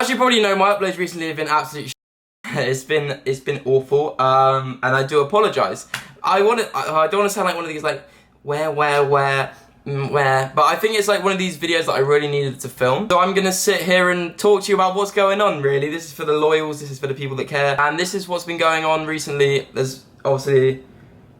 As you probably know, my uploads recently have been absolute it's been awful, and I do apologise. I don't want to sound like one of these like where, but I think it's like one of these videos that I really needed to film. So I'm gonna sit here and talk to you about what's going on, really. This is for the loyals, this is for the people that care, and this is what's been going on recently. There's obviously,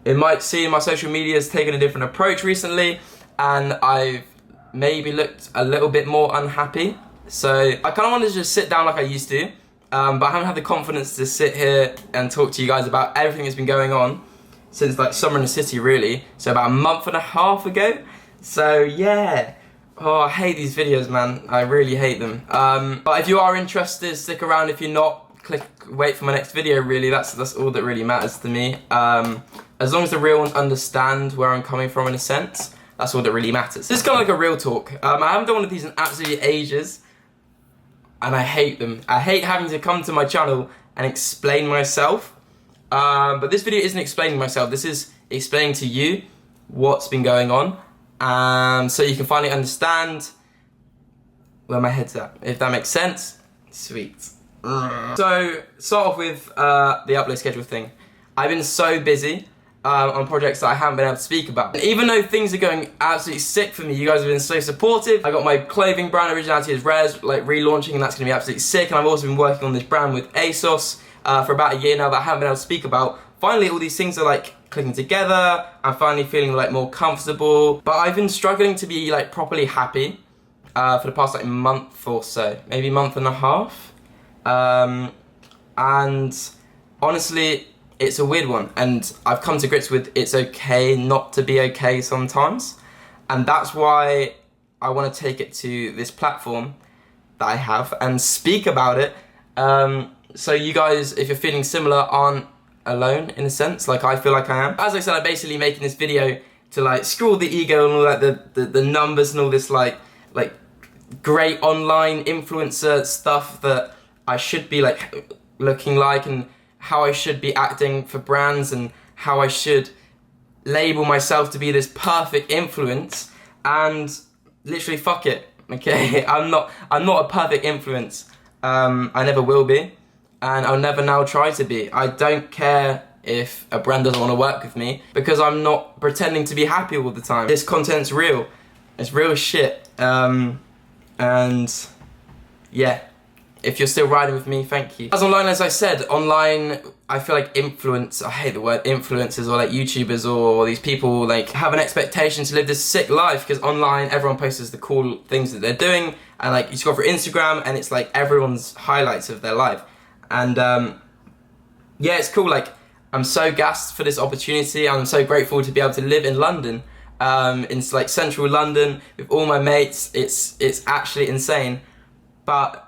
it might seem my social media has taken a different approach recently, and I've maybe looked a little bit more unhappy. So I kind of wanted to just sit down like I used to, but I haven't had the confidence to sit here and talk to you guys about everything that's been going on since like summer in the city, really. So about a month and a half ago. So yeah, oh, I hate these videos, man. I really hate them. But if you are interested, stick around. If you're not, wait for my next video, really. That's all that really matters to me. As long as the real ones understand where I'm coming from in a sense, that's all that really matters. This is kind of like a real talk. I haven't done one of these in absolutely ages, and I hate them. I hate having to come to my channel and explain myself. But this video isn't explaining myself. This is explaining to you what's been going on. So you can finally understand where my head's at, if that makes sense. Sweet. So, start off with the upload schedule thing. I've been so busy on projects that I haven't been able to speak about. And even though things are going absolutely sick for me, you guys have been so supportive. I got my clothing brand, Originality is Rares, like relaunching, and that's going to be absolutely sick. And I've also been working on this brand with ASOS for about a year now that I haven't been able to speak about. Finally, all these things are like clicking together. I'm finally feeling like more comfortable. But I've been struggling to be like properly happy for the past like month or so, maybe month and a half. And honestly, it's a weird one. And I've come to grips with it's okay not to be okay sometimes. And that's why I want to take it to this platform that I have and speak about it. So you guys, if you're feeling similar, aren't alone in a sense, like I feel like I am. As I said, I'm basically making this video to like screw all the ego and all that, the numbers and all this like great online influencer stuff that I should be like looking like, and how I should be acting for brands, and how I should label myself to be this perfect influence. And literally, fuck it, okay? I'm not a perfect influence. I never will be. And I'll never now try to be. I don't care if a brand doesn't want to work with me, because I'm not pretending to be happy all the time. This content's real. It's real shit. And yeah, if you're still riding with me, thank you. As online, as I said, online, I feel like I hate the word influencers, or like YouTubers, or these people like have an expectation to live this sick life, because online everyone posts the cool things that they're doing, and like you scroll through Instagram and it's like everyone's highlights of their life. And yeah, it's cool. Like, I'm so gassed for this opportunity. I'm so grateful to be able to live in London, in like central London with all my mates. It's actually insane. But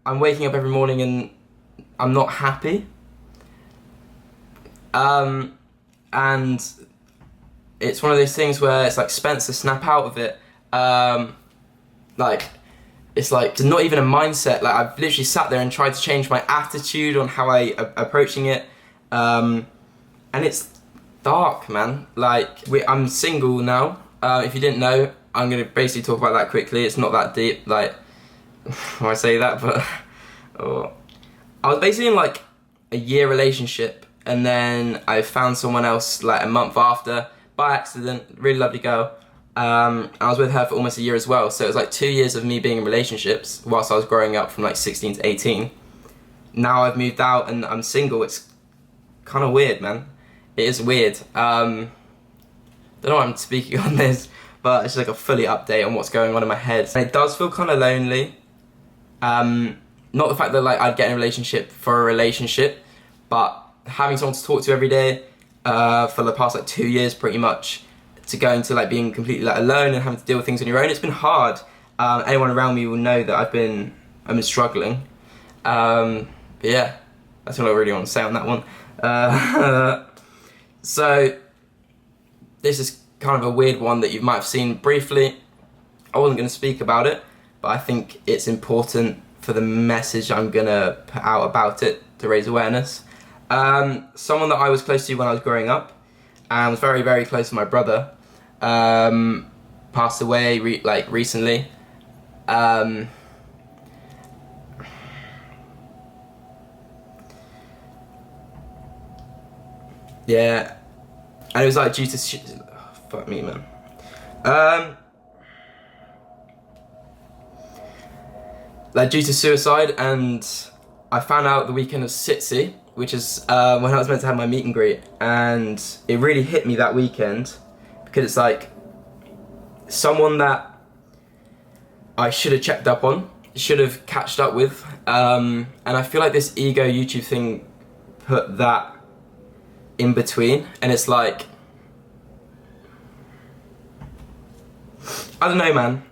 I'm waking up every morning and I'm not happy. And it's one of those things where it's like, Spencer, snap out of it. Like, it's like not even a mindset. Like, I've literally sat there and tried to change my attitude on how I approaching it, and it's dark, man. Like, I'm single now. If you didn't know, I'm gonna basically talk about that quickly. It's not that deep. Like, when I say that, but I was basically in like a year relationship, and then I found someone else like a month after by accident. Really lovely girl. I was with her for almost a year as well, so it was like 2 years of me being in relationships whilst I was growing up from like 16 to 18. Now I've moved out and I'm single. It's kind of weird, man. It is weird. Don't know why I'm speaking on this, but it's just like a fully update on what's going on in my head. And it does feel kind of lonely. Not the fact that like I'd get in a relationship for a relationship, but having someone to talk to every day for the past like 2 years pretty much, to go into like being completely like alone and having to deal with things on your own. It's been hard. Anyone around me will know that I've been struggling. But yeah, that's all I really want to say on that one. So this is kind of a weird one that you might have seen briefly. I wasn't going to speak about it, but I think it's important for the message I'm going to put out about it to raise awareness. Someone that I was close to when I was growing up, and was very, very close to my brother, passed away recently. Yeah, and it was like due to fuck me, man. Like due to suicide, and I found out the weekend of Sitsi, which is when I was meant to have my meet and greet, and it really hit me that weekend because it's like someone that I should have checked up on, should have catched up with, and I feel like this ego YouTube thing put that in between, and it's like, I don't know, man.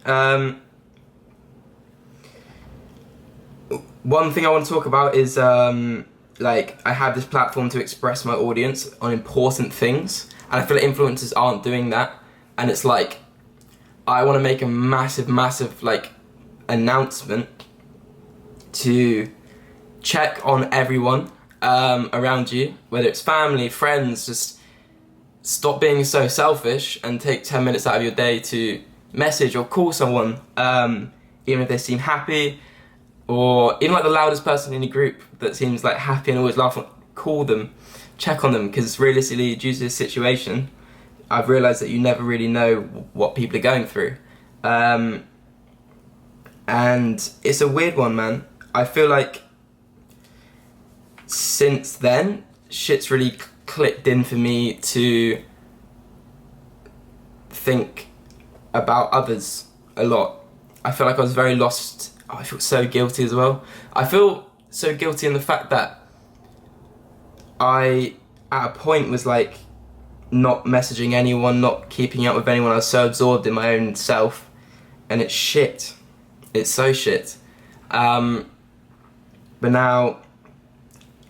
One thing I want to talk about is like I have this platform to express my audience on important things, and I feel like influencers aren't doing that, and it's like I want to make a massive like announcement to check on everyone around you, whether it's family, friends. Just stop being so selfish and take 10 minutes out of your day to message or call someone, even if they seem happy, or even like the loudest person in your group that seems like happy and always laughing. Call them, check on them, because realistically, due to this situation, I've realised that you never really know what people are going through. And it's a weird one, man. I feel like since then, shit's really clicked in for me to think about others a lot. I feel like I was very lost. Oh, I feel so guilty as well. I feel so guilty in the fact that I, at a point, was like not messaging anyone, not keeping up with anyone. I was so absorbed in my own self, and it's shit. It's so shit. But now,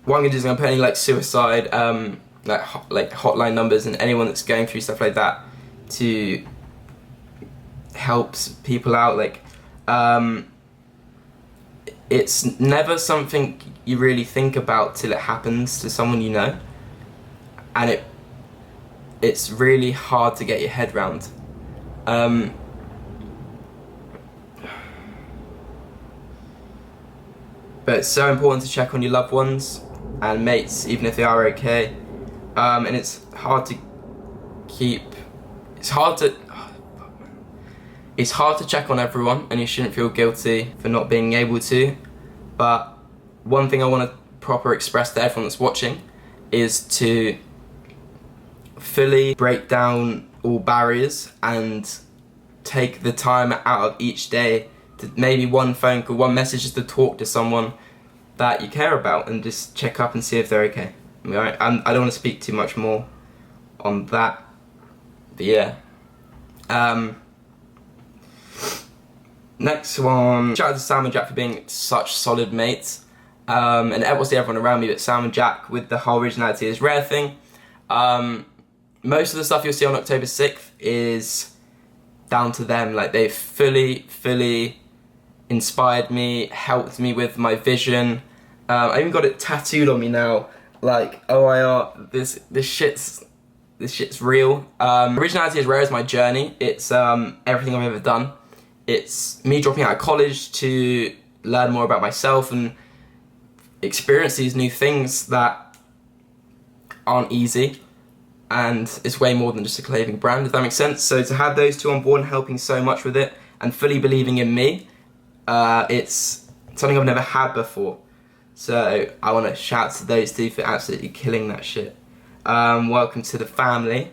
what I'm gonna do is I'm gonna put any like suicide, like hotline numbers, and anyone that's going through stuff like that to help people out. Like, it's never something you really think about till it happens to someone you know, and it's really hard to get your head round. But it's so important to check on your loved ones and mates, even if they are okay. And it's hard to check on everyone, and you shouldn't feel guilty for not being able to. But one thing I want to proper express to everyone that's watching is to fully break down all barriers and take the time out of each day to maybe one phone call, one message, just to talk to someone that you care about and just check up and see if they're okay. I don't want to speak too much more on that, but yeah. Next one, shout out to Sam and Jack for being such solid mates, and obviously everyone around me, but Sam and Jack with the whole originality is rare thing. Most of the stuff you'll see on October 6th is down to them. Like, they've fully inspired me, helped me with my vision. I even got it tattooed on me now, like OIR, this shit's real. Originality is rare is my journey. It's everything I've ever done. It's me dropping out of college to learn more about myself and experience these new things that aren't easy, and it's way more than just a clothing brand, if that makes sense. So to have those two on board and helping so much with it and fully believing in me, it's something I've never had before. So I want to shout to those two for absolutely killing that shit. Welcome to the family.